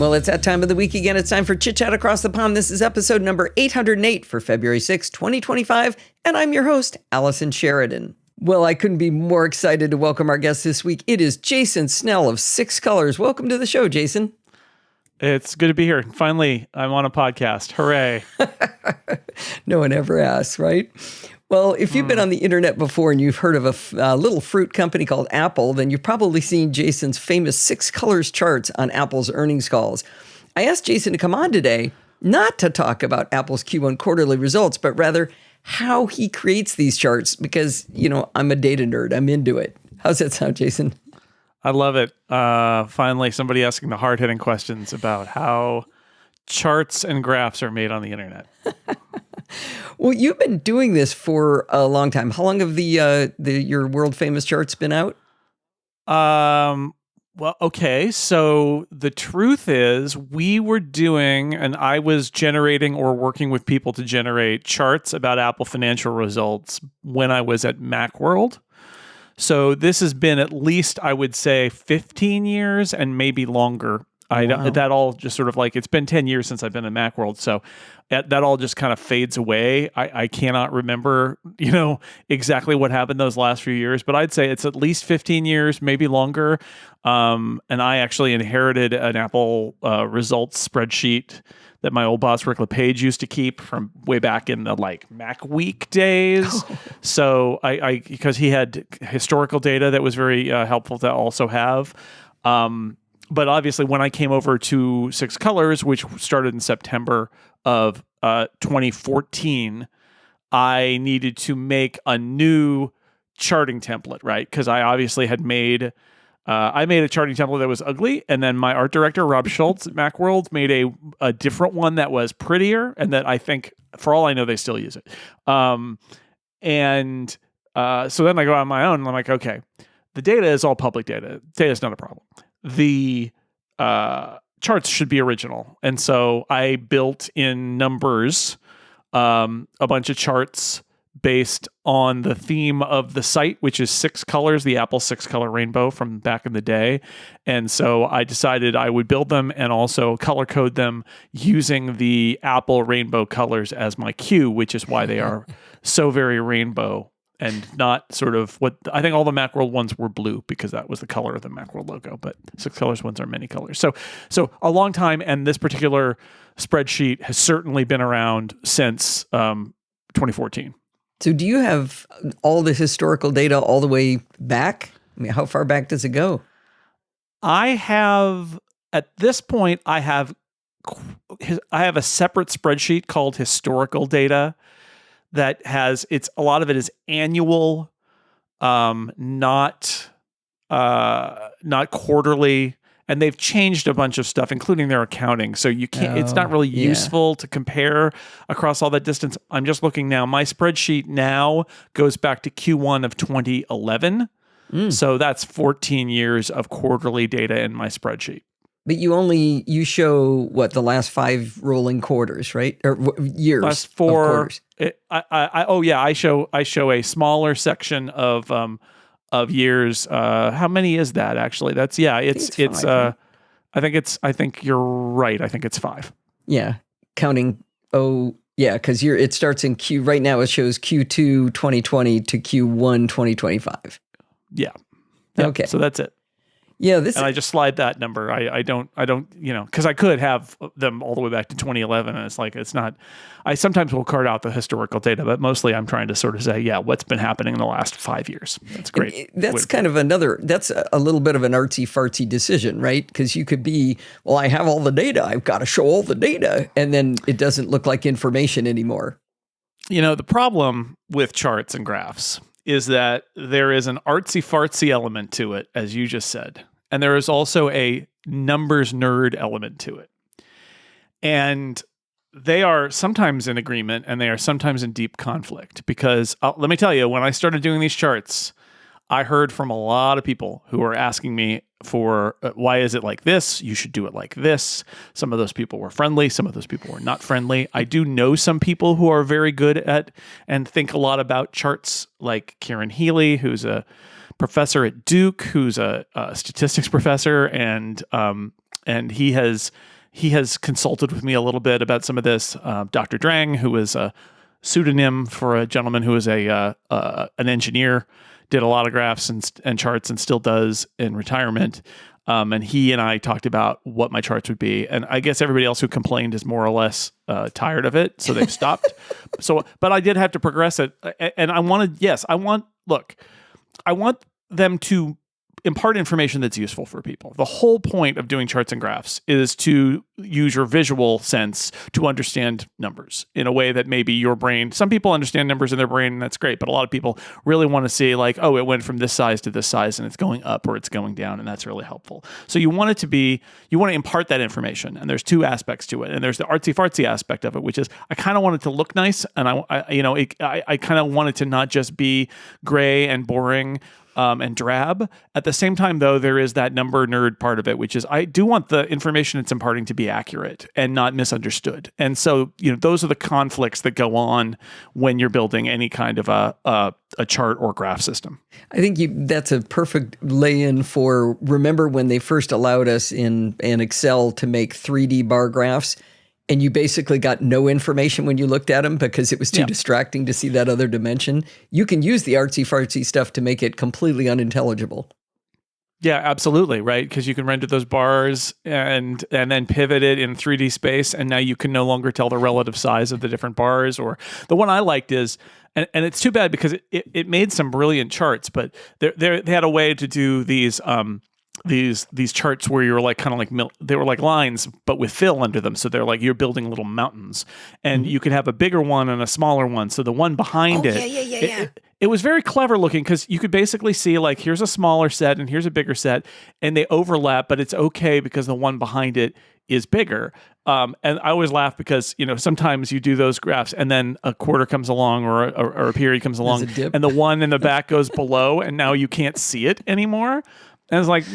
Well, it's that time of the week again. It's time for Chit Chat Across the Pond. This is episode number 808 for February 6, 2025, and I'm your host, Allison Sheridan. Well, I couldn't be more excited to welcome our guest this week. It is Jason Snell of Six Colors. Welcome to the show, Jason. It's good to be here. Finally, I'm on a podcast. Hooray. No one ever asks, right? Well, if you've been on the internet before and you've heard of a little fruit company called Apple, then you've probably seen Jason's famous Six Colors charts on Apple's earnings calls. I asked Jason to come on today, not to talk about Apple's Q1 quarterly results, but rather how he creates these charts because, I'm a data nerd. I'm into it. How's that sound, Jason? I love it. Finally, somebody asking the hard-hitting questions about how charts and graphs are made on the internet. Well, you've been doing this for a long time. How long have your world famous charts been out? Well, okay. So the truth is we were doing, and I was generating or working with people to generate charts about Apple financial results when I was at Macworld. So this has been at least, I would say, 15 years and maybe longer. Wow. That all just sort of like, it's been 10 years since I've been at Macworld. So that all just kind of fades away. I cannot remember, exactly what happened those last few years, but I'd say it's at least 15 years, maybe longer. And I actually inherited an Apple results spreadsheet that my old boss, Rick LePage, used to keep from way back in the Mac Week days. So I because he had historical data that was very helpful to also have. But obviously, when I came over to Six Colors, which started in September of 2014, I needed to make a new charting template, right? Because I obviously had made a charting template that was ugly, and then my art director, Rob Schultz at Macworld, made a different one that was prettier, and that I think, for all I know, they still use it. So then I go on my own, and I'm like, okay, the data is all public data. Data is not a problem. The charts should be original. And so I built in numbers a bunch of charts based on the theme of the site, which is Six Colors, the Apple six-color rainbow from back in the day. And so I decided I would build them and also color code them using the Apple rainbow colors as my cue, which is why they are so very rainbow. And not sort of what I think all the Macworld ones were blue because that was the color of the Macworld logo, but Six Colors ones are many colors. So a long time, and this particular spreadsheet has certainly been around since 2014. So do you have all the historical data all the way back? I mean, how far back does it go? At this point, I have a separate spreadsheet called historical data that has a lot of it is annual, not quarterly, and they've changed a bunch of stuff, including their accounting. So you can't. It's not really useful to compare across all that distance. I'm just looking now. My spreadsheet now goes back to Q1 of 2011. So that's 14 years of quarterly data in my spreadsheet. But you show the last 5 rolling quarters, right? Or years. Last 4 of quarters. I show a smaller section of years. How many is that actually? It's 5, right? I think you're right. I think it's 5. Yeah. Counting because it starts in Q right now. It shows Q2 2020 to Q1 2025. Yeah. Okay. So that's it. Yeah, and I just slide that number. I don't, because I could have them all the way back to 2011, and it's not. I sometimes will card out the historical data, but mostly I'm trying to sort of say, what's been happening in the last 5 years. That's great. That's kind of that's a little bit of an artsy fartsy decision, right? Because you could be, I have all the data. I've got to show all the data, and then it doesn't look like information anymore. The problem with charts and graphs is that there is an artsy fartsy element to it, as you just said. And there is also a numbers nerd element to it. And they are sometimes in agreement and they are sometimes in deep conflict because let me tell you, when I started doing these charts, I heard from a lot of people who were asking me for why is it like this? You should do it like this. Some of those people were friendly. Some of those people were not friendly. I do know some people who are very good at and think a lot about charts, like Kieran Healy, who's a professor at Duke, who's a statistics professor, and he has he has consulted with me a little bit about some of this. Dr. Drang, who is a pseudonym for a gentleman who is an engineer, did a lot of graphs and charts and still does in retirement. And he and I talked about what my charts would be. And I guess everybody else who complained is more or less tired of it. So they've stopped. But I did have to progress it. And I want them to impart information that's useful for people. The whole point of doing charts and graphs is to use your visual sense to understand numbers in a way that maybe your brain, some people understand numbers in their brain, and that's great, but a lot of people really want to see like, oh, it went from this size to this size and it's going up or it's going down, and that's really helpful. So you want to impart that information, and there's two aspects to it. And there's the artsy fartsy aspect of it, which is I kind of want it to look nice, and I kind of want it to not just be gray and boring and drab. At the same time, though, there is that number nerd part of it, which is I do want the information it's imparting to be accurate and not misunderstood. And so, those are the conflicts that go on when you're building any kind of a chart or graph system. I think that's a perfect lay-in for, remember when they first allowed us in Excel to make 3D bar graphs? And you basically got no information when you looked at them because it was too distracting to see that other dimension. You can use the artsy-fartsy stuff to make it completely unintelligible. Yeah, absolutely, right? Because you can render those bars and then pivot it in 3D space, and now you can no longer tell the relative size of the different bars. Or the one I liked is, and it's too bad because it made some brilliant charts, but they had a way to do these charts where you're like kind of like they were like lines but with fill under them, so they're like you're building little mountains, and you could have a bigger one and a smaller one, so the one behind it was very clever looking because you could basically see like here's a smaller set and here's a bigger set, and they overlap, but it's okay because the one behind it is bigger. And I always laugh because sometimes you do those graphs and then a quarter comes along or a period comes along and the one in the back goes below and now you can't see it anymore. And it's like,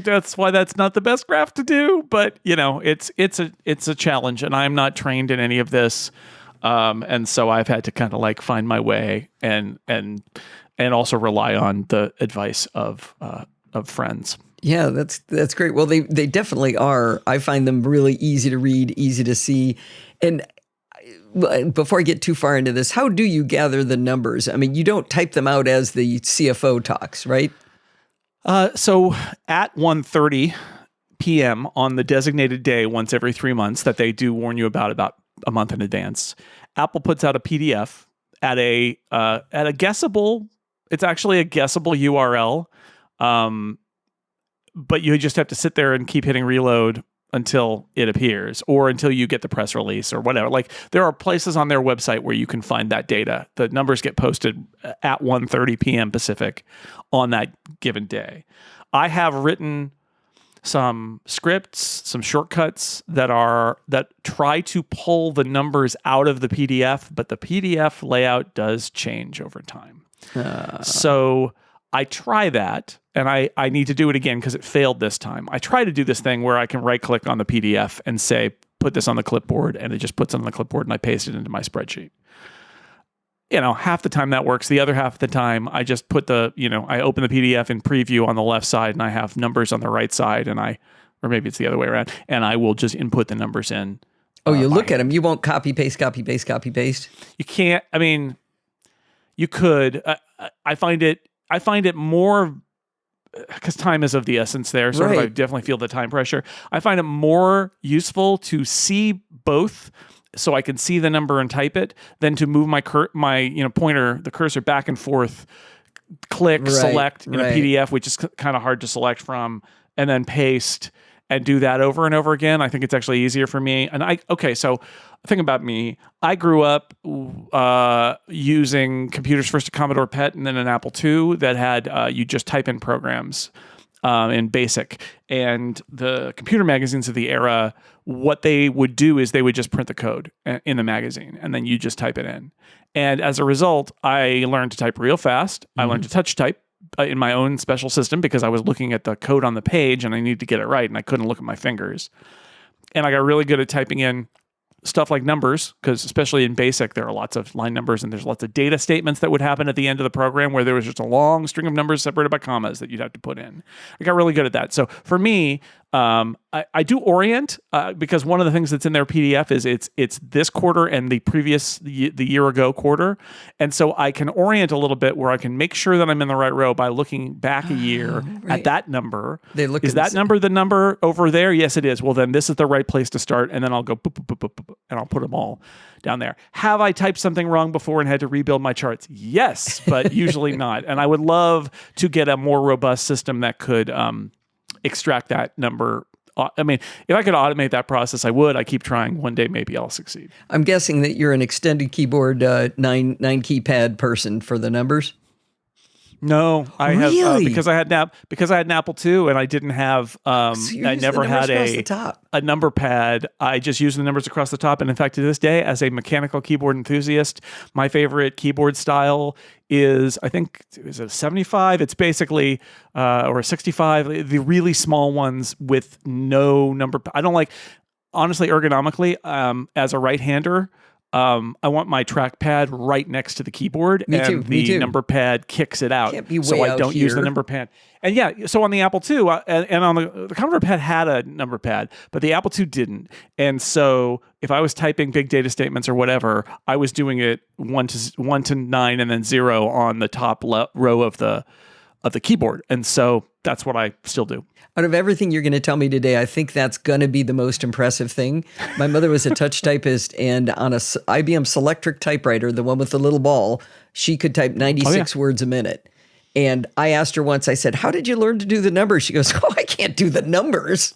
that's why that's not the best graph to do. But it's a challenge, and I'm not trained in any of this, and so I've had to kind of like find my way and also rely on the advice of friends. Yeah, that's great. Well, they definitely are. I find them really easy to read, easy to see, and before I get too far into this, how do you gather the numbers? I mean, you don't type them out as the CFO talks, right? So at 1:30 p.m. on the designated day once every 3 months that they do warn you about a month in advance, Apple puts out a PDF at a guessable. It's actually a guessable URL, but you just have to sit there and keep hitting reload until it appears or until you get the press release or whatever. Like there are places on their website where you can find that data. The numbers get posted at 1:30 p.m. Pacific on that given day. I have written some scripts, some shortcuts that try to pull the numbers out of the PDF, but the PDF layout does change over time. So I try that, and I need to do it again because it failed this time. I try to do this thing where I can right-click on the PDF and say, put this on the clipboard, and it just puts it on the clipboard, and I paste it into my spreadsheet. Half the time that works. The other half of the time, I just put I open the PDF in preview on the left side, and I have numbers on the right side, or maybe it's the other way around, and I will just input the numbers in. Oh, you look at them. You won't copy, paste, copy, paste, copy, paste? You can't. I mean, you could. I find it more, because time is of the essence there. I definitely feel the time pressure. I find it more useful to see both so I can see the number and type it than to move my pointer, the cursor back and forth, select in a PDF, which is kind of hard to select from, and then paste and do that over and over again. I think it's actually easier for me. And so think about me. I grew up using computers, first a Commodore PET and then an Apple II that had you just type in programs in BASIC. And the computer magazines of the era, what they would do is they would just print the code in the magazine, and then you just type it in. And as a result, I learned to type real fast. I learned to touch type in my own special system because I was looking at the code on the page and I needed to get it right, and I couldn't look at my fingers. And I got really good at typing in stuff like numbers, because especially in BASIC, there are lots of line numbers and there's lots of data statements that would happen at the end of the program where there was just a long string of numbers separated by commas that you'd have to put in. I got really good at that. So for me, I do orient because one of the things that's in their PDF is it's this quarter and the year ago quarter, and so I can orient a little bit where I can make sure that I'm in the right row by looking back a year at that number. Is that number the number over there? Yes, it is. Well, then this is the right place to start, and then I'll go boop, boop, boop, boop, boop, and I'll put them all down there. Have I typed something wrong before and had to rebuild my charts? Yes, but usually not. And I would love to get a more robust system that could extract that number. I mean, if I could automate that process, I would. I keep trying. One day, maybe I'll succeed. I'm guessing that you're an extended keyboard nine keypad person for the numbers. No, I really? have because I had an Apple II and I didn't have I never had a number pad. I just used the numbers across the top. And in fact, to this day, as a mechanical keyboard enthusiast, my favorite keyboard style is, I think, is a 75. It's basically or a 65. The really small ones with no number. I don't like, honestly, ergonomically, as a right-hander. I want my trackpad right next to the keyboard, and the number pad kicks it out, so I don't use the number pad. And yeah, so on the Apple II, and on the Commodore pad had a number pad, but the Apple II didn't. And so if I was typing big data statements or whatever, I was doing it 1 to 9 and then 0 on the top row of the keyboard. And so that's what I still do. Out of everything you're going to tell me today, I think that's going to be the most impressive thing. My mother was a touch typist, and on a IBM Selectric typewriter, the one with the little ball, she could type 96 words a minute. And I asked her once, I said, "How did you learn to do the numbers?" She goes, "Oh, I can't do the numbers."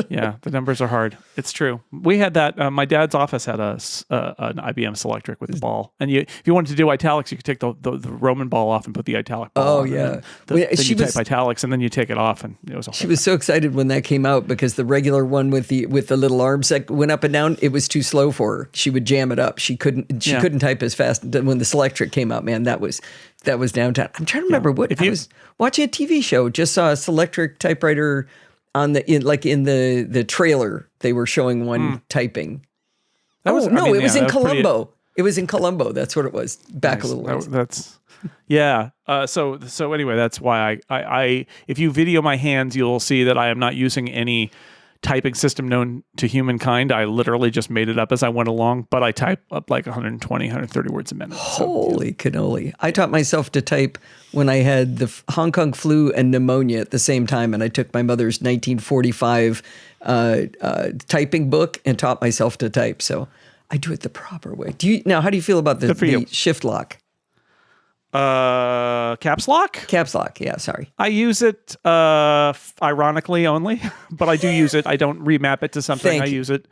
Yeah, the numbers are hard. It's true. We had that. My dad's office had an IBM Selectric with the ball, and if you wanted to do italics, you could take the Roman ball off and put the italic ball. Oh yeah, then you type italics, and then you take it off, and it was. She was so excited when that came out because the regular one with the little arms that went up and down, it was too slow for her. She would jam it up. She couldn't type as fast. When the Selectric came out, man, that was downtown. I'm trying to remember what I was watching a TV show. Just saw a Selectric typewriter. In the trailer, they were showing one typing. It was in Colombo. It was in Colombo. That's what it was. Back a little ways. So anyway, that's why I if you video my hands, you'll see that I am not using any typing system known to humankind. I literally just made it up as I went along, but I type up like 120, 130 words a minute. Holy cannoli. I taught myself to type when I had the Hong Kong flu and pneumonia at the same time, and I took my mother's 1945 typing book and taught myself to type. So I do it the proper way. How do you feel about the shift lock? Caps lock? Caps lock, yeah, sorry. I use it ironically only, but I do use it. I don't remap it to something. I use it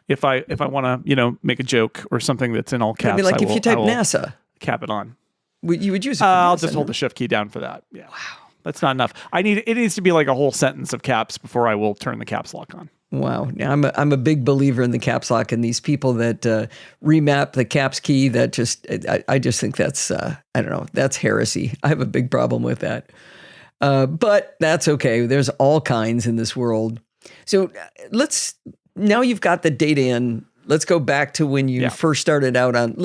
if I want to, make a joke or something that's in all caps. I mean, if you type NASA, cap it on. You would use it for I'll NASA, just hold the shift key down for that. Yeah. Wow. That's not enough. It needs to be like a whole sentence of caps before I will turn the caps lock on. Wow. Now, I'm a big believer in the caps lock, and these people that remap the caps key, that I just think that's, I don't know, that's heresy. I have a big problem with that. But that's okay. There's all kinds in this world. So now you've got the data in. Let's go back to when you first started out on,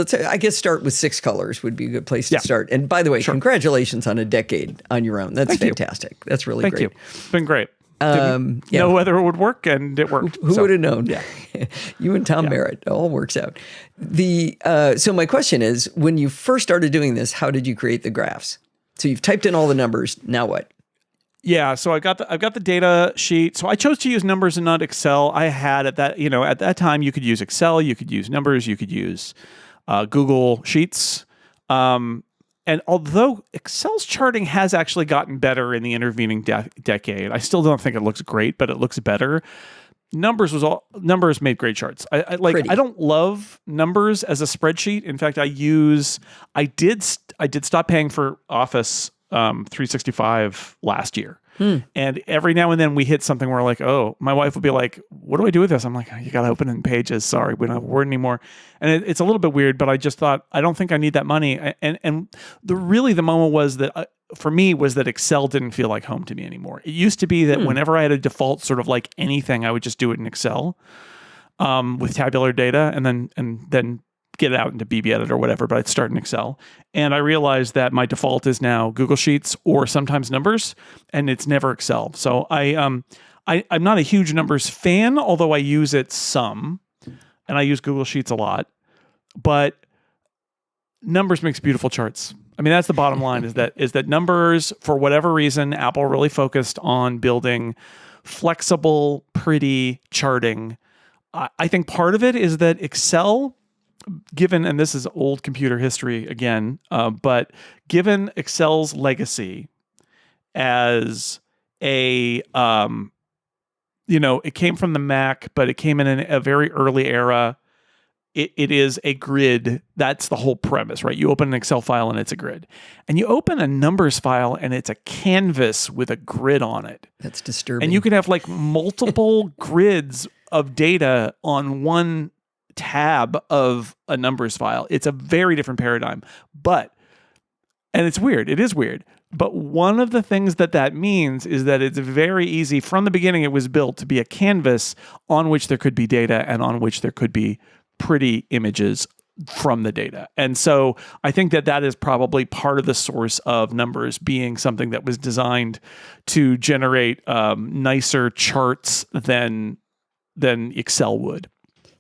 start with 6 colors would be a good place to start. And by the way, congratulations on a decade on your own. That's fantastic. That's really great. Thank you. It's been great. Know whether it would work, and it worked. Who would have known? Yeah. You and Tom Merritt, it all works out. So my question is, when you first started doing this, how did you create the graphs? So you've typed in all the numbers. Now what? Yeah, so I've got the data sheet. So I chose to use numbers and not Excel. I had at that time you could use Excel, you could use numbers, you could use Google Sheets. And although Excel's charting has actually gotten better in the intervening decade, I still don't think it looks great, but it looks better. Numbers made great charts. I don't love numbers as a spreadsheet. In fact, I did stop paying for Office 365 last year. And every now and then we hit something where my wife would be like, "What do I do with this?" I'm like, "You got to open it in Pages. Sorry, we don't have Word anymore." And it's a little bit weird, but I just thought, I don't think I need that money. And the moment was that for me was that Excel didn't feel like home to me anymore. It used to be that whenever I had a default sort of like anything, I would just do it in Excel with tabular data, and then get it out into BB Edit or whatever, but I'd start in Excel. And I realized that my default is now Google Sheets or sometimes numbers, and it's never Excel. So I I'm not a huge numbers fan, although I use it some, and I use Google Sheets a lot. But numbers makes beautiful charts. I mean, that's the bottom line is that numbers, for whatever reason, Apple really focused on building flexible, pretty charting. I think part of it is that Excel, given, and this is old computer history again, but given Excel's legacy as a, it came from the Mac, but it came in a very early era. It is a grid. That's the whole premise, right? You open an Excel file and it's a grid. And you open a numbers file and it's a canvas with a grid on it. That's disturbing. And you can have like multiple grids of data on one tab of a numbers file. It's a very different paradigm. And it's weird. It is weird. But one of the things that means is that it's very easy. From the beginning, it was built to be a canvas on which there could be data and on which there could be pretty images from the data. And so I think that is probably part of the source of numbers being something that was designed to generate nicer charts than Excel would.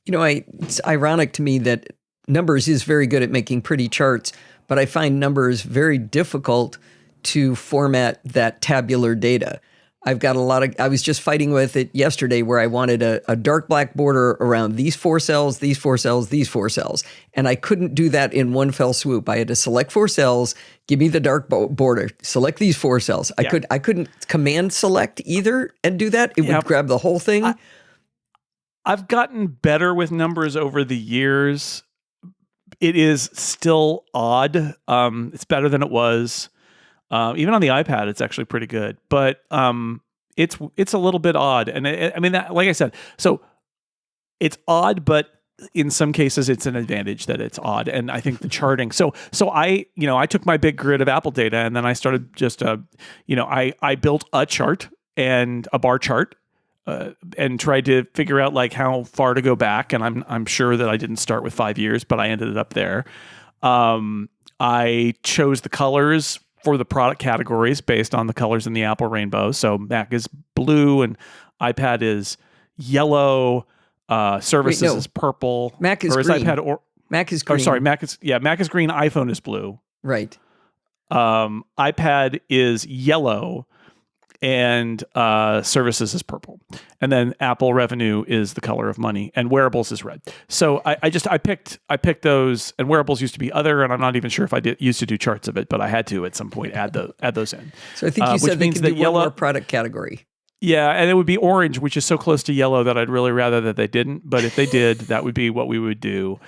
It's ironic to me that numbers is very good at making pretty charts, but I find numbers very difficult to format that tabular data. I've got I was just fighting with it yesterday where I wanted a dark black border around these 4 cells, these 4 cells, these 4 cells. And I couldn't do that in one fell swoop. I had to select 4 cells, give me the dark border, select these 4 cells. I couldn't command select either and do that. It would grab the whole thing. I've gotten better with numbers over the years. It is still odd. It's better than it was. Even on the iPad, it's actually pretty good, but it's a little bit odd. And like I said, so it's odd, but in some cases, it's an advantage that it's odd. And I think the charting. So I took my big grid of Apple data, and then I started just I built a chart and a bar chart. And tried to figure out like how far to go back, and I'm sure that I didn't start with 5 years, but I ended up there. I chose the colors for the product categories based on the colors in the Apple rainbow. So Mac is blue and iPad is yellow. Services is purple. Mac is green. Mac is green. Mac is green. iPhone is blue. Right. iPad is yellow. And services is purple, and then Apple revenue is the color of money, and wearables is red. So I picked those, and wearables used to be other, and I'm not even sure if I used to do charts of it, but I had to at some point add those in. So I think you said they could do one more product category. Yeah, and it would be orange, which is so close to yellow that I'd really rather that they didn't. But if they did, that would be what we would do.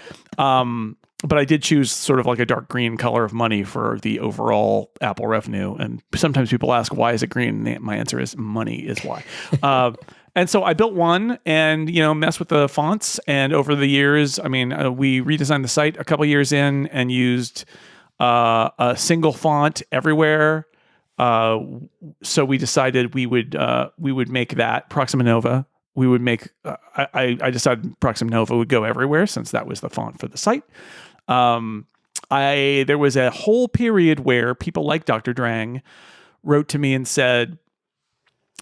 But I did choose sort of like a dark green color of money for the overall Apple revenue. And sometimes people ask, why is it green? And my answer is money is why. And so I built one and, messed with the fonts. And over the years, we redesigned the site a couple years in and used a single font everywhere. So we decided we would make that Proxima Nova. We would make, I decided Proxima Nova would go everywhere since that was the font for the site. There was a whole period where people like Dr. Drang wrote to me and said,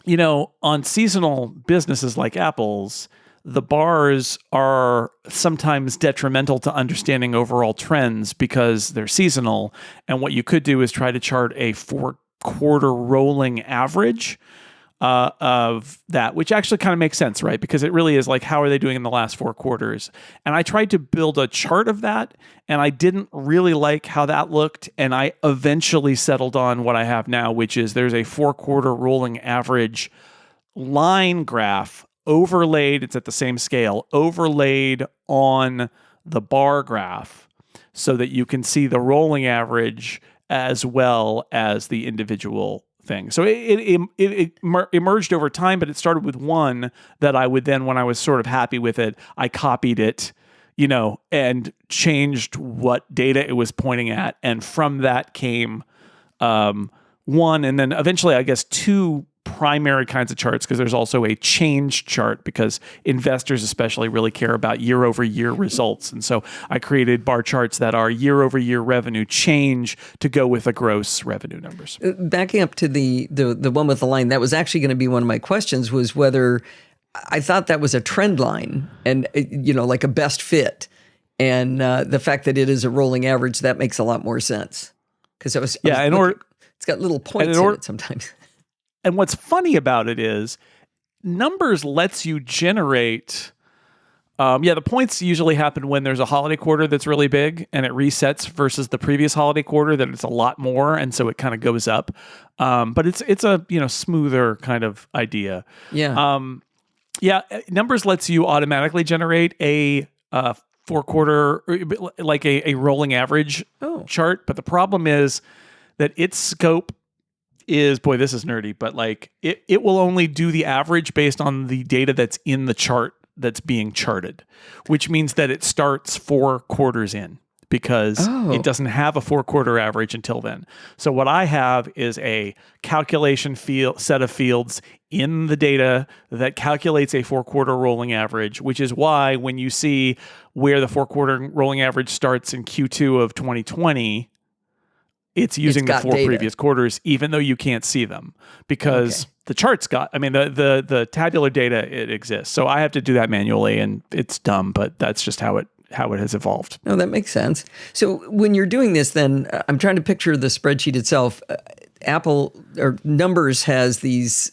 on seasonal businesses like Apple's, the bars are sometimes detrimental to understanding overall trends because they're seasonal. And what you could do is try to chart a 4-quarter rolling average of that, which actually kind of makes sense, right? Because it really is like, how are they doing in the last 4 quarters? And I tried to build a chart of that, and I didn't really like how that looked. And I eventually settled on what I have now, which is there's a 4-quarter rolling average line graph overlaid. It's at the same scale, overlaid on the bar graph so that you can see the rolling average as well as the individual thing. So it emerged over time, but it started with one that I would then, when I was sort of happy with it, I copied it, and changed what data it was pointing at. And from that came one, and then eventually, I guess, 2 primary kinds of charts because there's also a change chart because investors especially really care about year-over-year results. And so I created bar charts that are year-over-year revenue change to go with the gross revenue numbers. Backing up to the one with the line, that was actually going to be one of my questions, was whether I thought that was a trend line and, like a best fit. And the fact that it is a rolling average, that makes a lot more sense. Because it's got little points in it sometimes. And what's funny about it is numbers lets you generate. The points usually happen when there's a holiday quarter that's really big and it resets versus the previous holiday quarter that it's a lot more, and so it kind of goes up. But it's a smoother kind of idea. Yeah. Numbers lets you automatically generate a 4-quarter, like a rolling average chart. But the problem is that its scope is, boy, this is nerdy, but like it will only do the average based on the data that's in the chart that's being charted, which means that it starts 4 quarters in because it doesn't have a 4-quarter average until then. So what I have is a calculation set of fields in the data that calculates a 4-quarter rolling average, which is why when you see where the 4-quarter rolling average starts in Q2 of 2020, it's using the 4 previous quarters, even though you can't see them because the chart's the tabular data, it exists. So I have to do that manually, and it's dumb, but that's just how it has evolved. No, that makes sense. So when you're doing this, then I'm trying to picture the spreadsheet itself. Apple or Numbers has these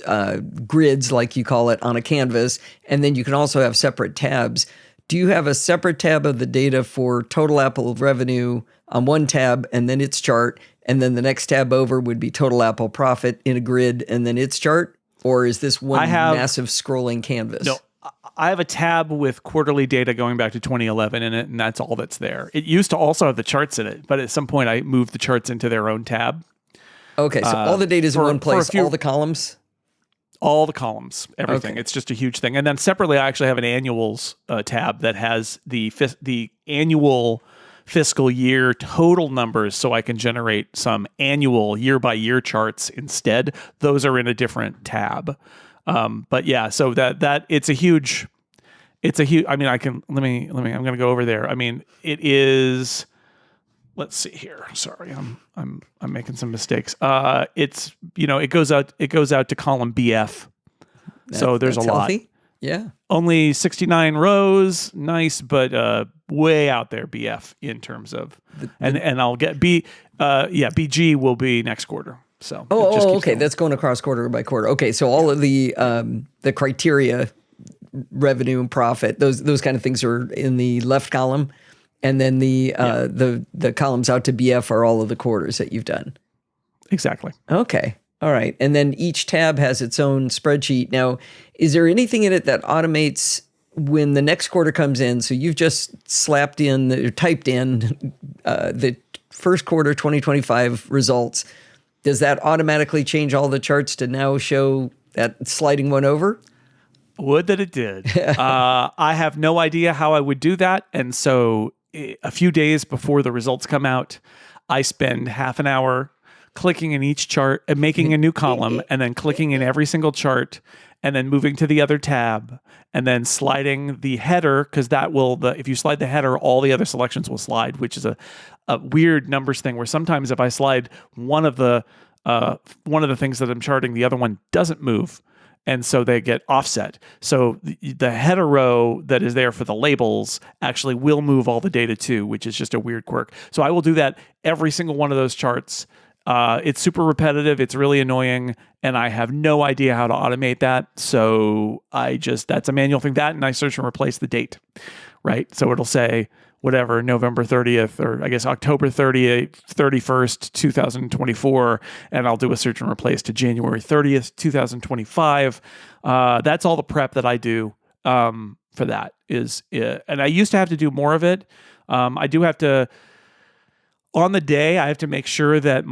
grids, like you call it, on a canvas, and then you can also have separate tabs. Do you have a separate tab of the data for total Apple revenue on one tab and then its chart, and then the next tab over would be total Apple profit in a grid and then its chart? Or is this one massive scrolling canvas? No, I have a tab with quarterly data going back to 2011 in it, and that's all that's there. It used to also have the charts in it, but at some point I moved the charts into their own tab. Okay, so all the data is in one place, all the columns? All the columns, everything. Okay. It's just a huge thing. And then separately, I actually have an annuals tab that has the annual fiscal year total numbers, so I can generate some annual year-by-year charts instead. Those are in a different tab. But yeah, so that it's a huge. I mean, I'm going to go over there. I mean, it is. Let's see here. Sorry, I'm making some mistakes. It goes out to column BF. So there's a lot. Healthy. Yeah. Only 69 rows. Nice, but way out there BF in terms of and I'll get BG will be next quarter. So okay. Going. That's going across quarter by quarter. Okay, so all of the criteria, revenue and profit, those kind of things are in the left column. And then the columns out to BF are all of the quarters that you've done. Exactly. Okay. All right. And then each tab has its own spreadsheet. Now, is there anything in it that automates when the next quarter comes in? So you've just typed in the first quarter 2025 results. Does that automatically change all the charts to now show that sliding one over? Would that it did. I have no idea how I would do that. And so a few days before the results come out, I spend half an hour clicking in each chart and making a new column and then clicking in every single chart and then moving to the other tab and then sliding the header, because if you slide the header, all the other selections will slide, which is a weird numbers thing where sometimes if I slide one of the things that I'm charting, the other one doesn't move. And so they get offset. So the header row that is there for the labels actually will move all the data too, which is just a weird quirk. So I will do that every single one of those charts. It's super repetitive. It's really annoying. And I have no idea how to automate that. So that's a manual thing. That, and I search and replace the date, right? So it'll say whatever, November 30th, or I guess October 30th, 31st, 2024, and I'll do a search and replace to January 30th, 2025. That's all the prep that I do for that and I used to have to do more of it. I do have to, on the day, I have to make sure that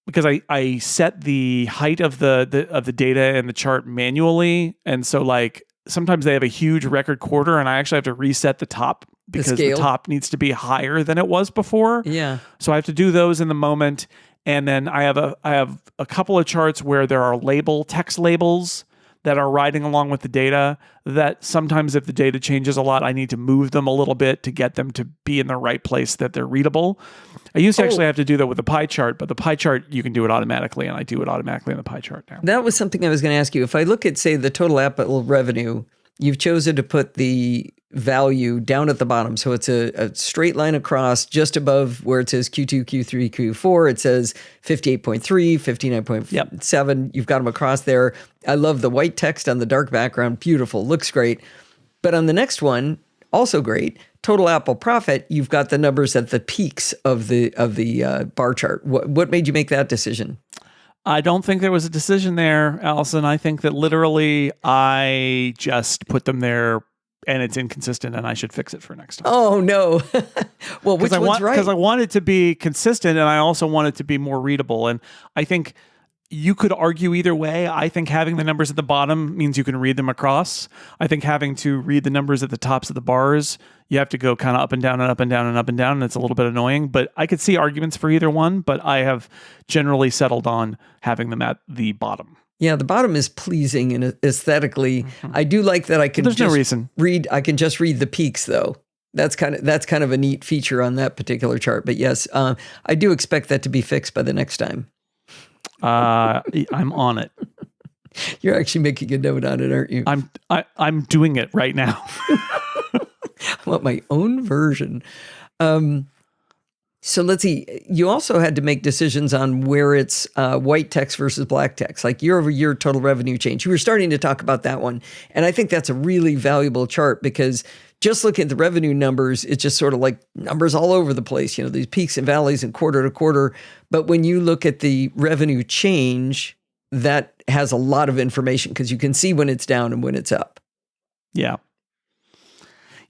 because I set the height of the data and the chart manually, and so like sometimes they have a huge record quarter, and I actually have to reset the top because the top needs to be higher than it was before. Yeah. So I have to do those in the moment, And then I have a couple of charts where there are text labels that are riding along with the data, that sometimes if the data changes a lot, I need to move them a little bit to get them to be in the right place that they're readable. I used to actually have to do that with the pie chart, but the pie chart, you can do it automatically, and I do it automatically in the pie chart now. That was something I was going to ask you. If I look at, say, the total Apple revenue, you've chosen to put the value down at the bottom. So it's a straight line across just above where it says Q2, Q3, Q4. It says 58.3, 59.7. Yep. You've got them across there. I love the white text on the dark background. Beautiful. Looks great. But on the next one, also great, total Apple profit, you've got the numbers at the peaks of the bar chart. What made you make that decision? I don't think there was a decision there, Allison. I think that literally I just put them there and it's inconsistent and I should fix it for next time. Oh, no. Well, which one's right? Because I want it to be consistent and I also want it to be more readable. And I think you could argue either way. I think having the numbers at the bottom means you can read them across. I think having to read the numbers at the tops of the bars, you have to go kind of up and down and up and down and up and down, and it's a little bit annoying. But I could see arguments for either one, but I have generally settled on having them at the bottom. Yeah, the bottom is pleasing and aesthetically. Mm-hmm. I do like that I can There's no reason. I can just read the peaks though. That's kind of a neat feature on that particular chart. But yes, I do expect that to be fixed by the next time. I'm on it. You're actually making a note on it, aren't you? I'm doing it right now. I want my own version. So let's see. You also had to make decisions on where it's white text versus black text, like year over year total revenue change. You were starting to talk about that one. And I think that's a really valuable chart because just looking at the revenue numbers, it's just sort of like numbers all over the place, these peaks and valleys and quarter to quarter. But when you look at the revenue change, that has a lot of information because you can see when it's down and when it's up. Yeah.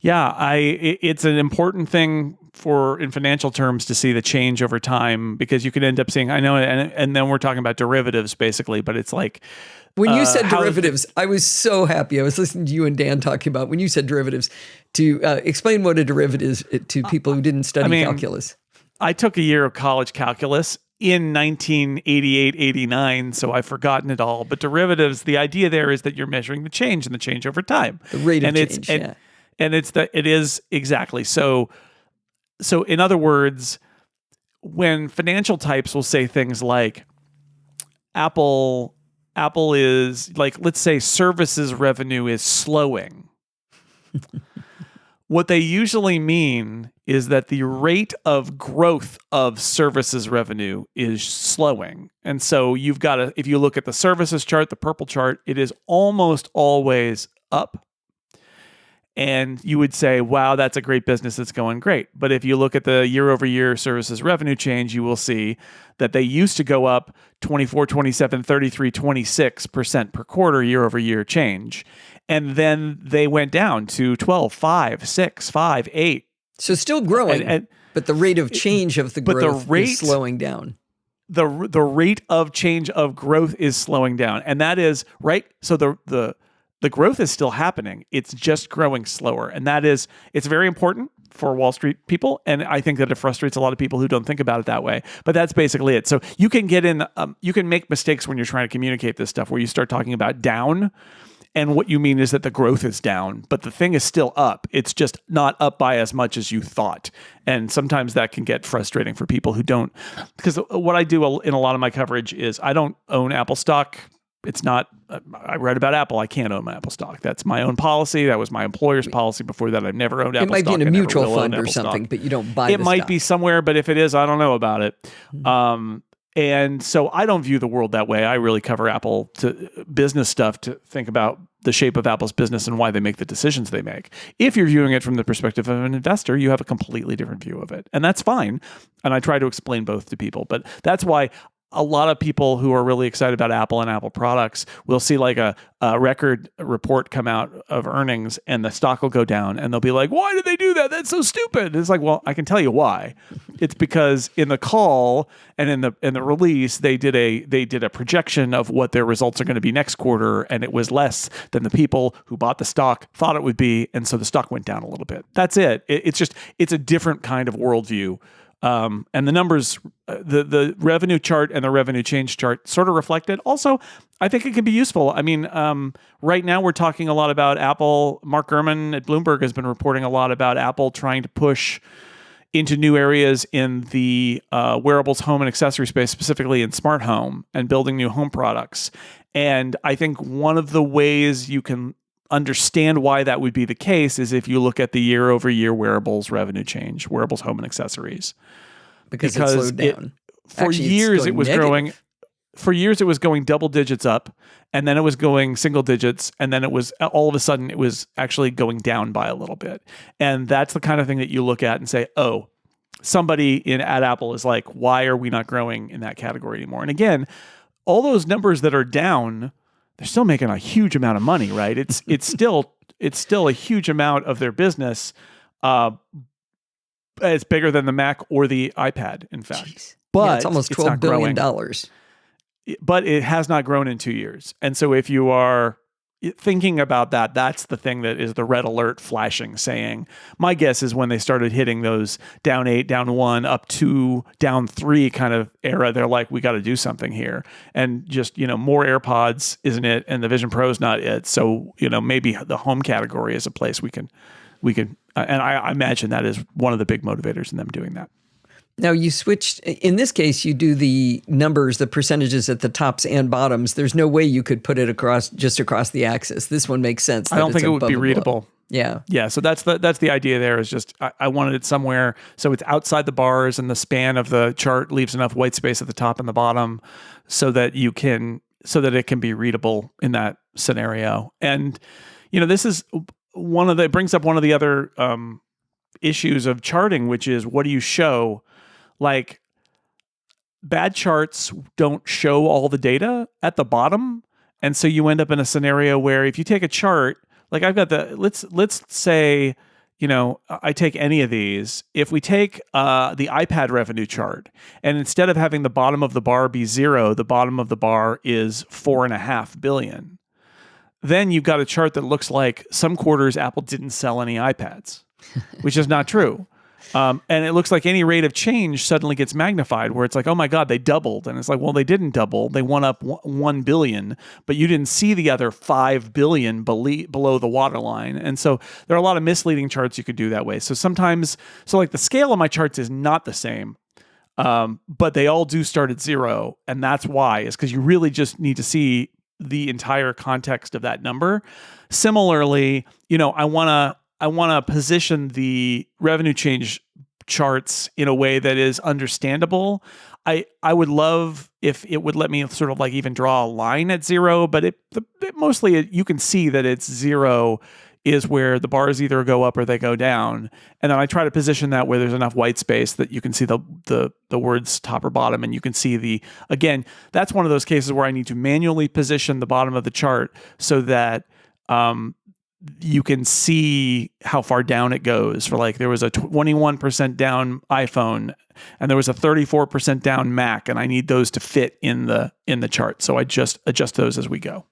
Yeah, it's an important thing in financial terms to see the change over time because you could end up seeing, I know, and then we're talking about derivatives basically, but it's like... When you said derivatives, I was so happy. I was listening to you and Dan talking about when you said derivatives to explain what a derivative is to people who didn't study calculus. I took a year of college calculus in 1988, 89, so I've forgotten it all. But derivatives, the idea there is that you're measuring the change and the change over time. The rate of change, yeah. And it is exactly. So in other words, when financial types will say things like Apple is like, let's say services revenue is slowing. What they usually mean is that the rate of growth of services revenue is slowing. And so if you look at the services chart, the purple chart, it is almost always up. And you would say, wow, that's a great business. It's going great. But if you look at the year over year services revenue change, you will see that they used to go up 24, 27, 33, 26% per quarter year over year change. And then they went down to 12, 5, 6, 5, 8. So still growing, but the rate of change of the growth is slowing down. The rate of change of growth is slowing down. And that is, right? So the growth is still happening. It's just growing slower. And it's very important for Wall Street people. And I think that it frustrates a lot of people who don't think about it that way. But that's basically it. So you can you can make mistakes when you're trying to communicate this stuff where you start talking about down. And what you mean is that the growth is down, but the thing is still up. It's just not up by as much as you thought. And sometimes that can get frustrating for people who don't. Because what I do in a lot of my coverage is I don't own Apple stock. It's not, I read about Apple. I can't own my Apple stock. That's my own policy. That was my employer's policy before that. I've never owned Apple stock. It might be in a mutual fund or something, but you don't buy it. It might be somewhere, but if it is, I don't know about it. Mm-hmm. And so I don't view the world that way. I really cover Apple to business stuff to think about the shape of Apple's business and why they make the decisions they make. If you're viewing it from the perspective of an investor, you have a completely different view of it. And that's fine. And I try to explain both to people. But that's why a lot of people who are really excited about Apple and Apple products will see like a record report come out of earnings and the stock will go down and they'll be like, why did they do that? That's so stupid. And it's like, well, I can tell you why. It's because in the call and in the release, they did a projection of what their results are going to be next quarter. And it was less than the people who bought the stock thought it would be. And so the stock went down a little bit. That's it. It's a different kind of worldview. And the numbers, the revenue chart and the revenue change chart sort of reflect it. Also, I think it can be useful. I mean, right now we're talking a lot about Apple. Mark Gurman at Bloomberg has been reporting a lot about Apple trying to push into new areas in the wearables, home, and accessory space, specifically in smart home, and building new home products. And I think one of the ways you can understand why that would be the case is if you look at the year-over-year wearables revenue change, wearables, home, and accessories. Because it slowed down. For years, it was growing. For years, it was going double digits up, and then it was going single digits, and then it was all of a sudden it was actually going down by a little bit. And that's the kind of thing that you look at and say, oh, somebody at Apple is like, why are we not growing in that category anymore? And again, all those numbers that are down, they're still making a huge amount of money, right? It's still a huge amount of their business. It's bigger than the Mac or the iPad, in fact. Jeez. But yeah, it's almost $12 billion. But it has not grown in 2 years. And so if you are thinking about that, that's the thing that is the red alert flashing, saying, my guess is when they started hitting those down 8, down 1, up 2, down 3 kind of era, they're like, we got to do something here. And just, more AirPods isn't it, and the Vision Pro is not it. So, maybe the home category is a place we can, and I imagine that is one of the big motivators in them doing that. Now you switched, in this case, you do the numbers, the percentages at the tops and bottoms. There's no way you could put it across the axis. This one makes sense. I don't think it would be readable. Yeah. Yeah. So that's the idea there is just, I wanted it somewhere. So it's outside the bars and the span of the chart leaves enough white space at the top and the bottom so that it can be readable in that scenario. And, this is it brings up one of the other, issues of charting, which is what do you show? Like, bad charts don't show all the data at the bottom. And so you end up in a scenario where if you take a chart, like I've got let's say, I take any of these. If we take the iPad revenue chart, and instead of having the bottom of the bar be 0, the bottom of the bar is 4.5 billion. Then you've got a chart that looks like some quarters Apple didn't sell any iPads, which is not true. And it looks like any rate of change suddenly gets magnified where it's like, oh my God, they doubled. And it's like, well, they didn't double. They went up 1 billion, but you didn't see the other 5 billion below the waterline. And so there are a lot of misleading charts you could do that way. So sometimes, like the scale of my charts is not the same, but they all do start at 0. And that's why, is because you really just need to see the entire context of that number. Similarly, I want to position the revenue change charts in a way that is understandable. I would love if it would let me sort of like even draw a line at 0, but mostly you can see that it's 0 is where the bars either go up or they go down. And then I try to position that where there's enough white space that you can see the words top or bottom, and you can see again, that's one of those cases where I need to manually position the bottom of the chart so that you can see how far down it goes. For like, there was a 21% down iPhone and there was a 34% down Mac, and I need those to fit in the chart. So I just adjust those as we go.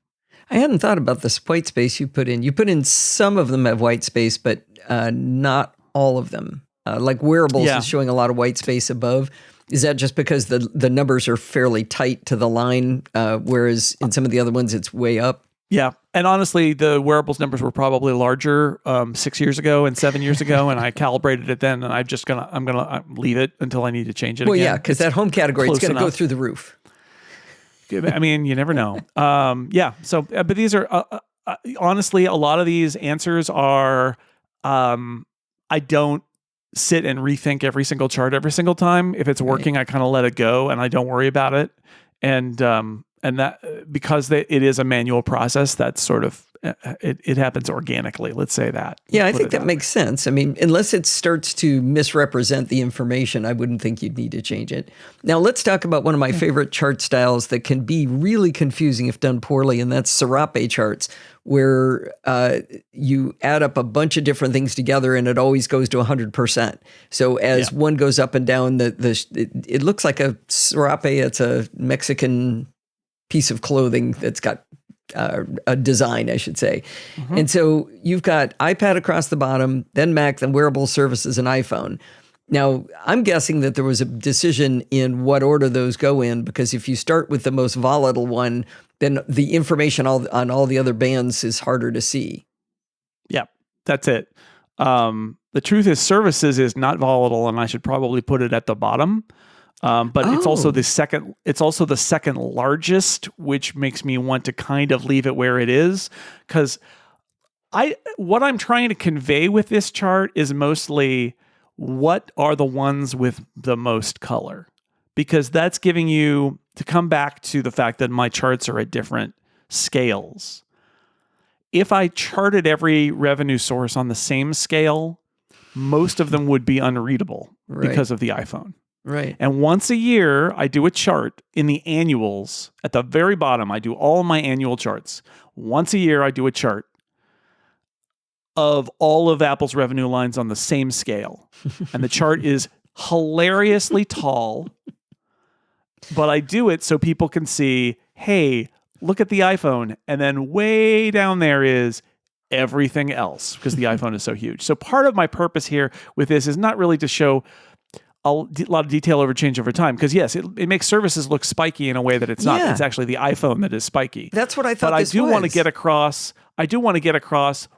I hadn't thought about this white space you put in. You put in some of them have white space, but not all of them. Like wearables is showing a lot of white space above. Is that just because the numbers are fairly tight to the line, whereas in some of the other ones it's way up? Yeah. And honestly, the wearables numbers were probably larger 6 years ago and 7 years ago, and I calibrated it then, and I'm gonna leave it until I need to change it again. Well, yeah, because that home category is going to go through the roof. I mean, you never know. So, but these are honestly, a lot of these answers are I don't sit and rethink every single chart every single time. If it's working, I kind of let it go and I don't worry about it. And that because it is a manual process, that's sort of it happens organically. Let's say that. Yeah, I think that makes sense. I mean, unless it starts to misrepresent the information, I wouldn't think you'd need to change it. Now, let's talk about one of my favorite chart styles that can be really confusing if done poorly, and that's serape charts, where you add up a bunch of different things together and it always goes to 100%. So as one goes up and down, it looks like a serape. It's a Mexican piece of clothing that's got a design, I should say. And so you've got iPad across the bottom, then Mac, then wearable services and iPhone. Now, I'm guessing that there was a decision in what order those go in, because if you start with the most volatile one, then the information on all the other bands is harder to see. Yeah, that's it. The truth is services is not volatile, and I should probably put it at the bottom. But it's also the second. It's also the second largest, which makes me want to kind of leave it where it is, because what I'm trying to convey with this chart is mostly what are the ones with the most color, because that's giving you to come back to the fact that my charts are at different scales. If I charted every revenue source on the same scale, most of them would be unreadable because of the iPhone. Right. And once a year, I do a chart in the annuals. At the very bottom, I do all my annual charts. Once a year, I do a chart of all of Apple's revenue lines on the same scale. And the chart is hilariously tall, but I do it so people can see, hey, look at the iPhone. And then way down there is everything else, because the iPhone is so huge. So part of my purpose here with this is not really to show a lot of detail over change over time, because yes, it makes services look spiky in a way that it's not. It's actually the iPhone that is spiky. That's what I thought. But I do want to get across.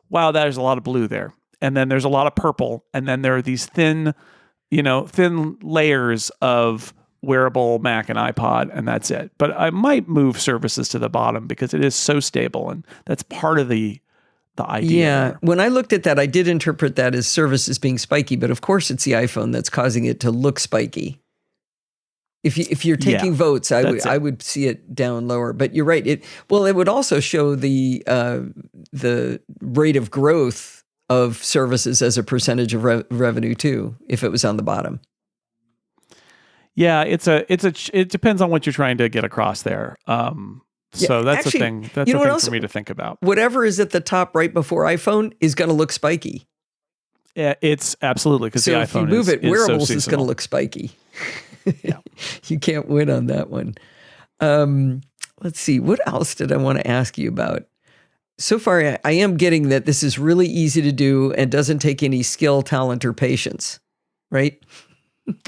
Wow, there's a lot of blue there, and then there's a lot of purple, and then there are these thin layers of wearable Mac and iPod, and that's it. But I might move services to the bottom because it is so stable, and that's part of the idea. Yeah. there. When I looked at that, I did interpret that as services being spiky, but of course it's the iPhone that's causing it to look spiky. If you're taking votes, I would see it down lower. But you're right. It would also show the rate of growth of services as a percentage of revenue too, if it was on the bottom. Yeah, it depends on what you're trying to get across there. So that's the thing. That's the thing for me to think about. Whatever is at the top right before iPhone is going to look spiky. Yeah, it's absolutely, because the iPhone is if you move it, wearables so is going to look spiky. Yeah. You can't win on that one. Let's see. What else did I want to ask you about? So far, I am getting that this is really easy to do and doesn't take any skill, talent, or patience, right?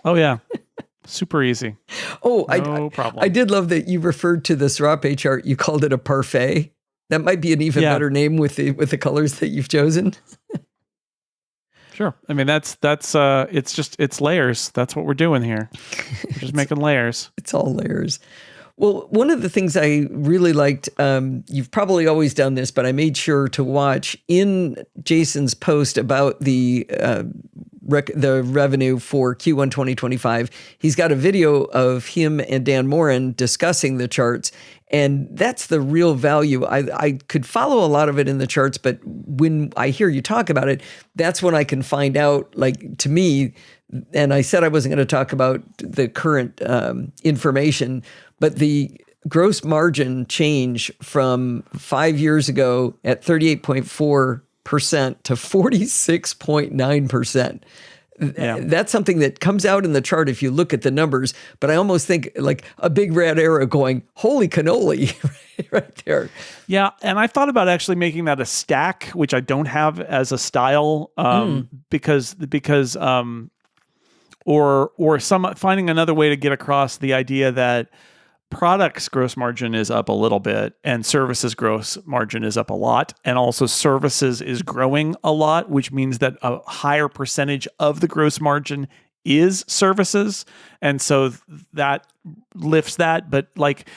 Oh, yeah. Super easy. Oh, no problem. I did love that you referred to the Serape chart. You called it a parfait. That might be an even better name with the colors that you've chosen. Sure. I mean, it's layers. That's what we're doing here. We're just making layers. It's all layers. Well, one of the things I really liked, you've probably always done this, but I made sure to watch in Jason's post about the revenue for Q1 2025. He's got a video of him and Dan Morin discussing the charts, and that's the real value. I could follow a lot of it in the charts, but when I hear you talk about it, that's when I can find out, like, to me, and I said I wasn't going to talk about the current information, but the gross margin change from 5 years ago at 38.4% to 46.9%. Yeah. That's something that comes out in the chart if you look at the numbers, but I almost think like a big red arrow going, holy cannoli, right there. Yeah, and I thought about actually making that a stack, which I don't have as a style, because or finding another way to get across the idea that products gross margin is up a little bit and services gross margin is up a lot, and also services is growing a lot, which means that a higher percentage of the gross margin is services, and so that lifts that. But like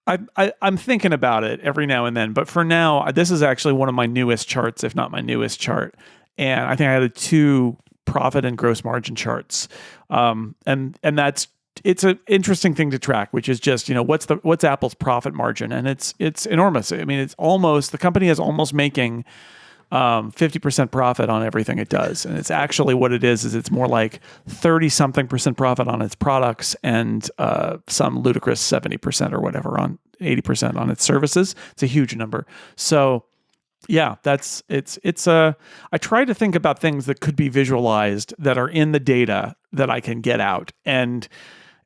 I'm thinking about it every now and then, but for now this is actually one of my newest charts, if not my newest chart, and I think I had 2 profit and gross margin charts, and that's. It's an interesting thing to track, which is just, what's Apple's profit margin, and it's enormous. I mean, the company is almost making 50% profit on everything it does, and it's actually what it is it's more like 30-something% profit on its products and some ludicrous 70% or whatever on 80% on its services. It's a huge number. So yeah, I try to think about things that could be visualized that are in the data that I can get out, and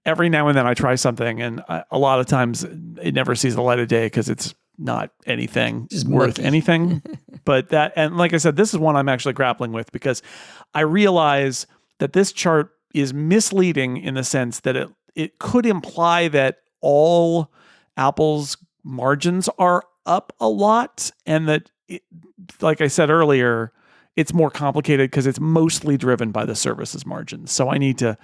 every now and then I try something, and a lot of times it never sees the light of day because it's not anything worth anything. But and like I said, this is one I'm actually grappling with, because I realize that this chart is misleading in the sense that it could imply that all Apple's margins are up a lot, and that, like I said earlier, it's more complicated because it's mostly driven by the services margins. So I need to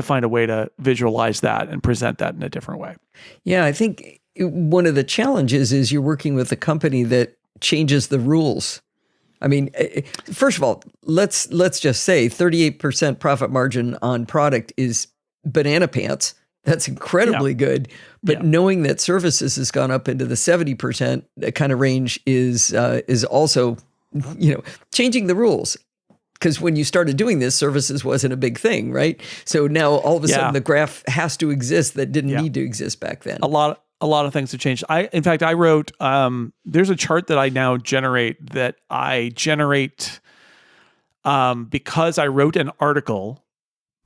find a way to visualize that and present that in a different way. Yeah, I think one of the challenges is you're working with a company that changes the rules. I mean, first of all, let's just say 38% profit margin on product is banana pants. That's incredibly good. But knowing that services has gone up into the 70% kind of range is also, changing the rules. Because when you started doing this, services wasn't a big thing, right? So now all of a sudden the graph has to exist that didn't need to exist back then. A lot of things have changed. In fact, I wrote, there's a chart that I now generate because I wrote an article,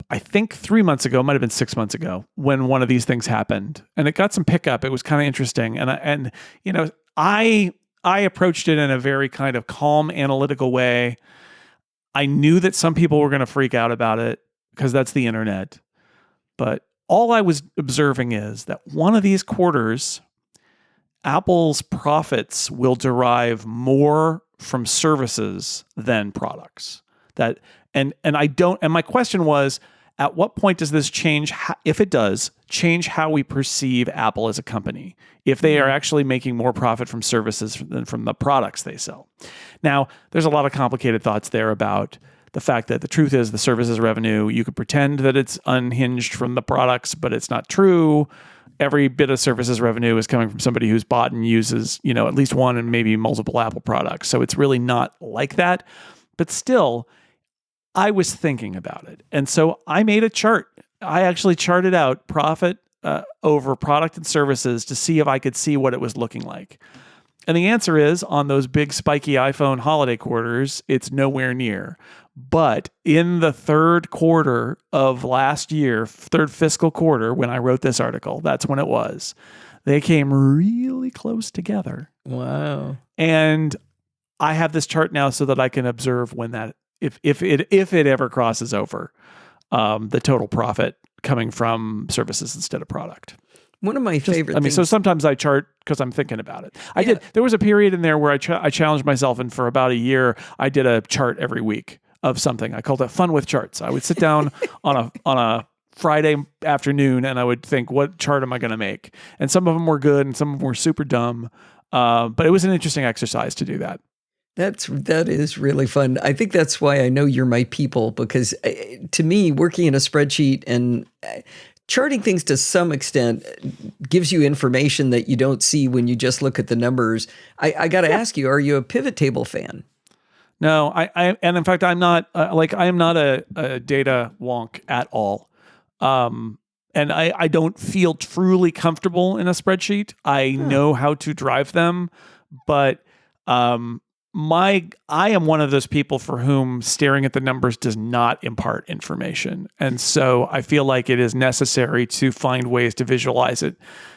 I think 3 months ago, might have been 6 months ago, when one of these things happened, and it got some pickup. It was kind of interesting. And I approached it in a very kind of calm, analytical way. I knew that some people were going to freak out about it because that's the internet. But all I was observing is that one of these quarters, Apple's profits will derive more from services than products. And my question was, at what point does this change, if it does, change how we perceive Apple as a company, if they are actually making more profit from services than from the products they sell? Now, there's a lot of complicated thoughts there about the fact that the truth is the services revenue, you could pretend that it's unhinged from the products, but it's not true. Every bit of services revenue is coming from somebody who's bought and uses, at least one and maybe multiple Apple products. So it's really not like that. But still, I was thinking about it. And so I made a chart. I actually charted out profit over product and services to see if I could see what it was looking like. And the answer is, on those big spiky iPhone holiday quarters, it's nowhere near. But in the third quarter of last year, third fiscal quarter, when I wrote this article, that's when it was, they came really close together. Wow. And I have this chart now so that I can observe when that, if it ever crosses over, the total profit coming from services instead of product. One of my favorite things. So sometimes I chart because I'm thinking about it. I did. There was a period in there where I challenged myself, and for about a year, I did a chart every week of something. I called it Fun with Charts. I would sit down on a Friday afternoon, and I would think, what chart am I going to make? And some of them were good, and some of them were super dumb. But it was an interesting exercise to do that. That is really fun. I think that's why I know you're my people, because to me, working in a spreadsheet and charting things to some extent gives you information that you don't see when you just look at the numbers. I got to ask you, are you a pivot table fan? No, and in fact, I'm not. I am not a data wonk at all. And I don't feel truly comfortable in a spreadsheet. I know how to drive them, but I am one of those people for whom staring at the numbers does not impart information. And so I feel like it is necessary to find ways to visualize it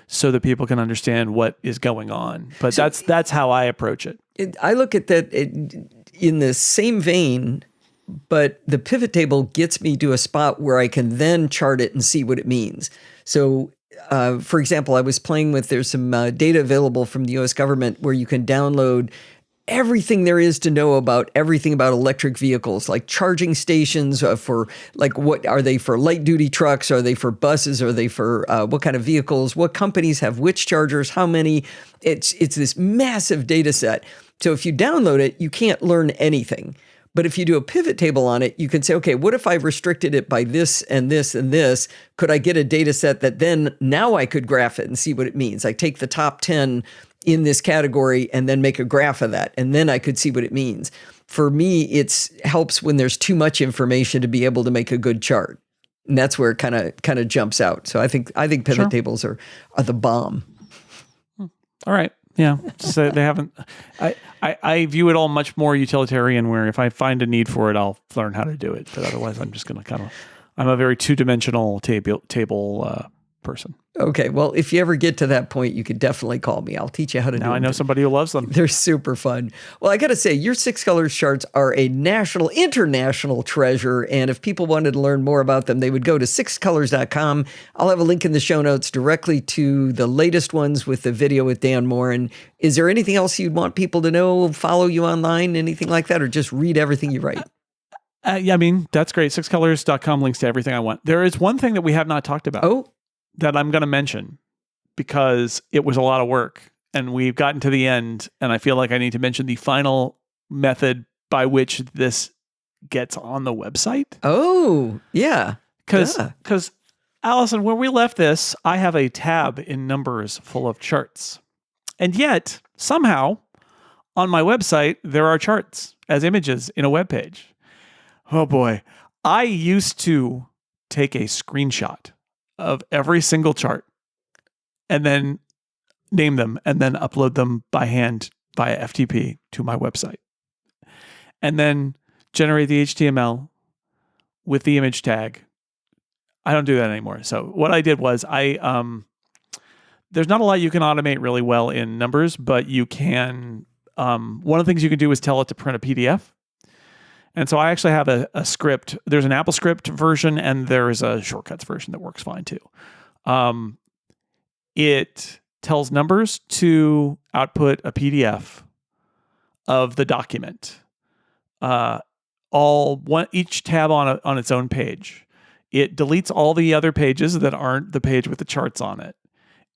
so that people can understand what is going on. But that's how I approach it. I look at that in the same vein, but the pivot table gets me to a spot where I can then chart it and see what it means. So for example, I was playing with, there's some data available from the US government where you can download everything there is to know about everything about electric vehicles, like charging stations for, like, what are they for? Light duty trucks? Are they for buses? Are they for what kind of vehicles? What companies have which chargers? How many? It's this massive data set. So if you download it, you can't learn anything. But if you do a pivot table on it, you can say, okay, what if I restricted it by this and this and this? Could I get a data set that then now I could graph it and see what it means? I take the top 10 in this category and then make a graph of that, and then I could see what it means. For me, it helps when there's too much information to be able to make a good chart, and that's where it kind of jumps out. So I think pivot tables are the bomb. All right, yeah. So they haven't. I view it all much more utilitarian, where if I find a need for it, I'll learn how to do it. But otherwise, I'm just going to I'm a very two-dimensional table person. Okay, well, if you ever get to that point, you could definitely call me. I'll teach you how to do Now it. I know somebody who loves them. They're super fun. Well, I got to say, your 6 colors charts are a international treasure. And if people wanted to learn more about them, they would go to sixcolors.com. I'll have a link in the show notes directly to the latest ones with the video with Dan Moore. And is there anything else you'd want people to know, follow you online, anything like that, or just read everything you write? Yeah, I mean, that's great. Sixcolors.com links to everything I want. There is one thing that we have not talked about that I'm going to mention because it was a lot of work and we've gotten to the end, and I feel like I need to mention the final method by which this gets on the website. Oh, yeah. Because Allison, when we left this, I have a tab in Numbers full of charts. And yet, somehow, on my website, there are charts as images in a web page. Oh boy. I used to take a screenshot of every single chart and then name them and then upload them by hand via FTP to my website. And then generate the HTML with the image tag. I don't do that anymore. So what I did was there's not a lot you can automate really well in Numbers, but you can, one of the things you can do is tell it to print a PDF. And so I actually have a script. There's an Apple script version and there is a shortcuts version that works fine too. It tells Numbers to output a PDF of the document. Each tab on its own page. It deletes all the other pages that aren't the page with the charts on it.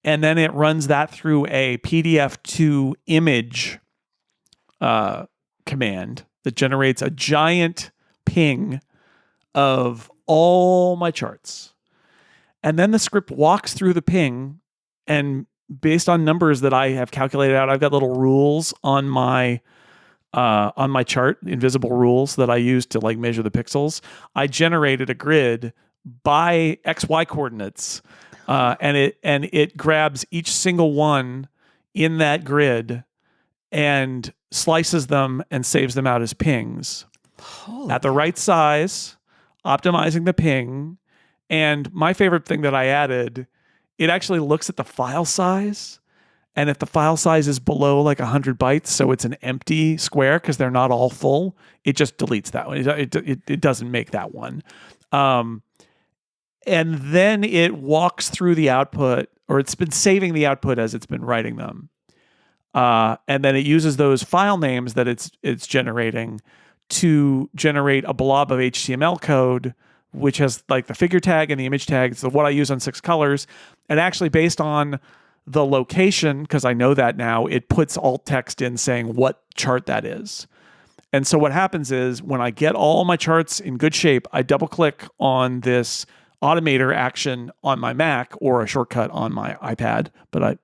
And then it runs that through a PDF to image command that generates a giant ping of all my charts. And then the script walks through the ping, and based on numbers that I have calculated out, I've got little rules on my chart, invisible rules that I use to like measure the pixels. I generated a grid by XY coordinates, and it grabs each single one in that grid and slices them and saves them out as pings at the right size, optimizing the ping. And my favorite thing that I added, it actually looks at the file size. And if the file size is below like 100 bytes, so it's an empty square because they're not all full, it just deletes that one. It doesn't make that one. And then it walks through the output, or it's been saving the output as it's been writing them. And then it uses those file names that it's generating to generate a blob of HTML code, which has like the figure tag and the image tag. So what I use on 6 colors, and actually based on the location, because I know that now, it puts alt text in saying what chart that is. And so what happens is when I get all my charts in good shape, I double click on this automator action on my Mac or a shortcut on my iPad, but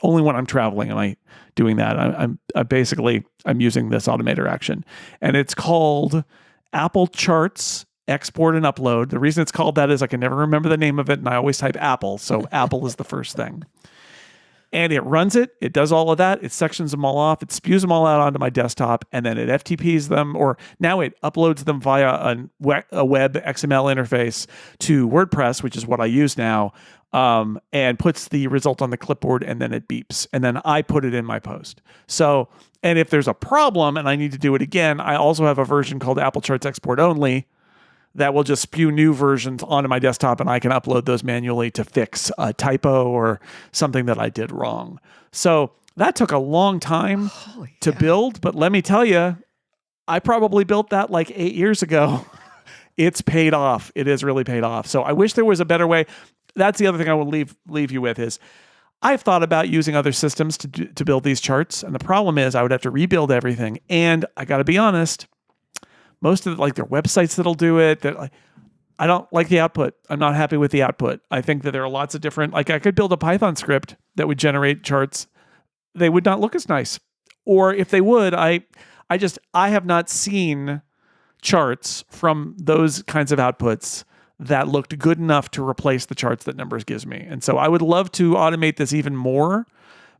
only when I'm traveling am I doing that. I'm using this automator action, and it's called Apple Charts Export and Upload. The reason it's called that is I can never remember the name of it, and I always type Apple, so Apple is the first thing. And it runs it. It does all of that. It sections them all off. It spews them all out onto my desktop, and then it FTPs them, or now it uploads them via a web XML interface to WordPress, which is what I use now, and puts the result on the clipboard, and then it beeps. And then I put it in my post. So, and if there's a problem and I need to do it again, I also have a version called Apple Charts Export Only that will just spew new versions onto my desktop, and I can upload those manually to fix a typo or something that I did wrong. So that took a long time to build, but let me tell you, I probably built that like 8 years ago. It's paid off. It is really paid off. So I wish there was a better way. That's the other thing I will leave you with is I've thought about using other systems to build these charts, and the problem is I would have to rebuild everything. And I got to be honest, most of their websites that'll do it, I don't like the output. I'm not happy with the output. I think that there are lots of different, I could build a Python script that would generate charts. They would not look as nice. Or if they would, I have not seen charts from those kinds of outputs that looked good enough to replace the charts that Numbers gives me. And so I would love to automate this even more,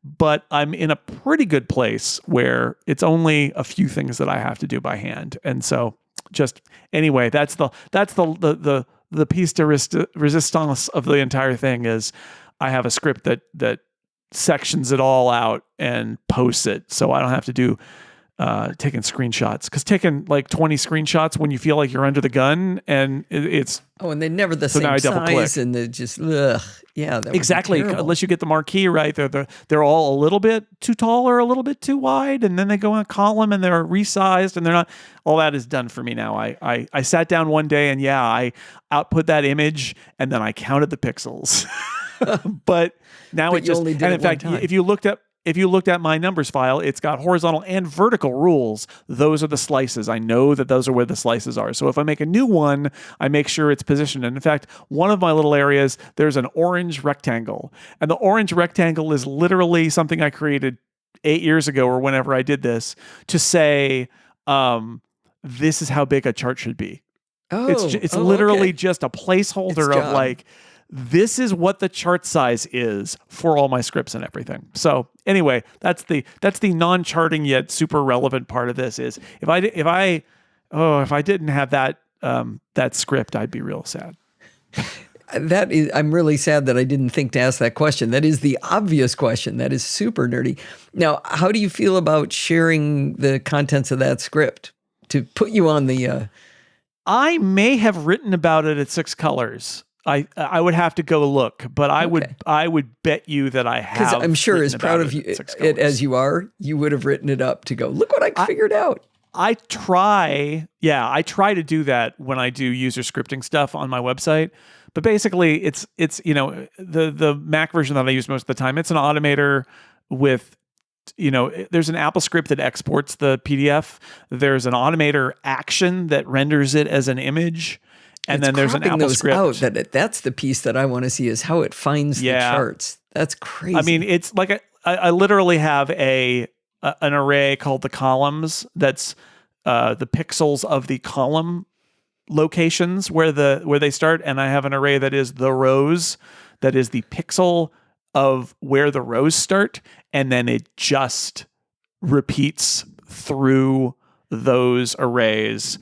but I'm in a pretty good place where it's only a few things that I have to do by hand. And so just anyway, that's the the piece de resistance of the entire thing is I have a script that sections it all out and posts it, so I don't have to do taking screenshots, because taking like 20 screenshots when you feel like you're under the gun, and it's and they're never the same size, and they're just that exactly, unless you get the marquee right. They're all a little bit too tall or a little bit too wide, and then they go in a column and they're resized, and they're not. All that is done for me now. I sat down one day and I output that image and then I counted the pixels. But now it just, and in fact, if you looked at my numbers file, it's got horizontal and vertical rules. Those are the slices. I know that those are where the slices are. So if I make a new one, I make sure it's positioned. And in fact, one of my little areas, there's an orange rectangle. And the orange rectangle is literally something I created 8 years ago or whenever I did this to say, this is how big a chart should be. It's literally just a placeholder of like, this is what the chart size is for all my scripts and everything. So anyway, that's the non-charting yet super relevant part of this. Is if I didn't have that script, I'd be real sad. I'm really sad that I didn't think to ask that question. That is the obvious question. That is super nerdy. Now, how do you feel about sharing the contents of that script to put you on the? I may have written about it at Six Colors. I would have to go look, but I would bet you that I have. Because I'm sure, as proud of it as you are, you would have written it up to go, look what I figured out. I try to do that when I do user scripting stuff on my website. But basically, it's the Mac version that I use most of the time. It's an automator with, there's an Apple script that exports the PDF. There's an automator action that renders it as an image. And then there's an Apple script. That's the piece that I want to see, is how it finds the charts. That's crazy. I mean, it's like I literally have an array called the columns. That's the pixels of the column locations where they start, and I have an array that is the rows, that is the pixel of where the rows start, and then it just repeats through those arrays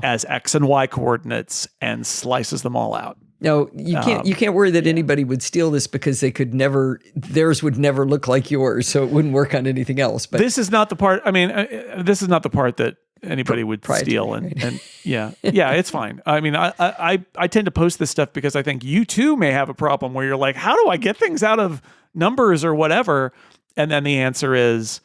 as X and Y coordinates and slices them all out. No, you can't worry that anybody would steal this, because theirs would never look like yours, so it wouldn't work on anything else. But this is not the part. I mean, this is not the part that anybody would steal, and it's fine. I mean, I tend to post this stuff because I think you too may have a problem where you're like, how do I get things out of numbers or whatever? And then the answer is,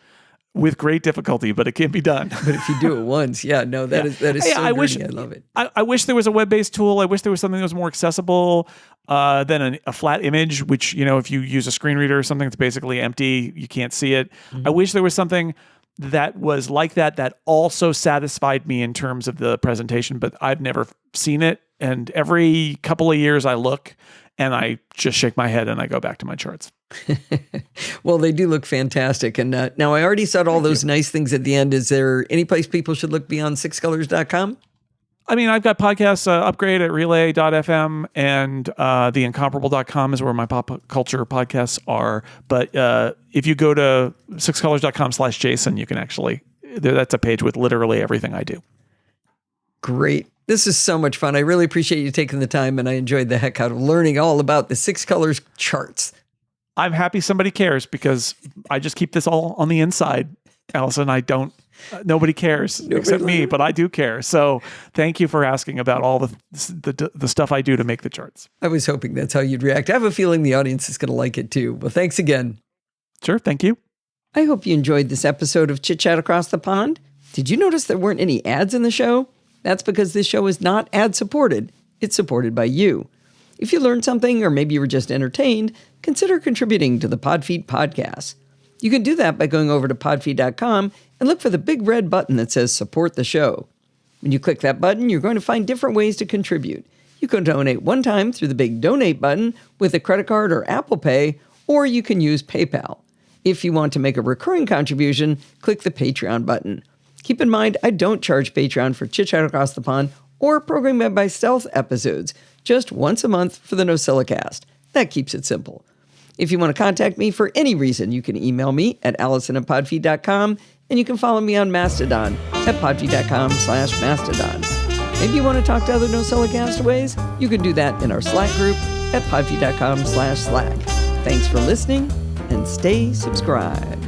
with great difficulty, but it can be done. But if you do it once, that is so dirty. I love it. I wish there was a web-based tool. I wish there was something that was more accessible than a flat image, which, if you use a screen reader or something, it's basically empty. You can't see it. Mm-hmm. I wish there was something that was like that also satisfied me in terms of the presentation, but I've never seen it. And every couple of years I look and I just shake my head and I go back to my charts. Well, they do look fantastic. And now I already said all those nice things at the end. Is there any place people should look beyond sixcolors.com? I mean, I've got podcasts, Upgrade at relay.fm, and theincomparable.com is where my pop culture podcasts are. But if you go to sixcolors.com/Jason, you can actually, that's a page with literally everything I do. Great. This is so much fun. I really appreciate you taking the time, and I enjoyed the heck out of learning all about the Six Colors charts. I'm happy somebody cares, because I just keep this all on the inside, Allison. Nobody cares except me, but I do care. So thank you for asking about all the stuff I do to make the charts. I was hoping that's how you'd react. I have a feeling the audience is going to like it too. Well, thanks again. Sure. Thank you. I hope you enjoyed this episode of Chit Chat Across the Pond. Did you notice there weren't any ads in the show? That's because this show is not ad-supported. It's supported by you. If you learned something, or maybe you were just entertained, consider contributing to the Podfeet podcast. You can do that by going over to podfeet.com and look for the big red button that says Support the Show. When you click that button, you're going to find different ways to contribute. You can donate one time through the big Donate button with a credit card or Apple Pay, or you can use PayPal. If you want to make a recurring contribution, click the Patreon button. Keep in mind, I don't charge Patreon for Chit Chat Across the Pond or Programmed by Stealth episodes, just once a month for the NosillaCast. That keeps it simple. If you want to contact me for any reason, you can email me at allison@podfeet.com, and you can follow me on Mastodon at podfeet.com/Mastodon. Maybe you want to talk to other no-seller castaways? You can do that in our Slack group at podfeed.com/Slack. Thanks for listening and stay subscribed.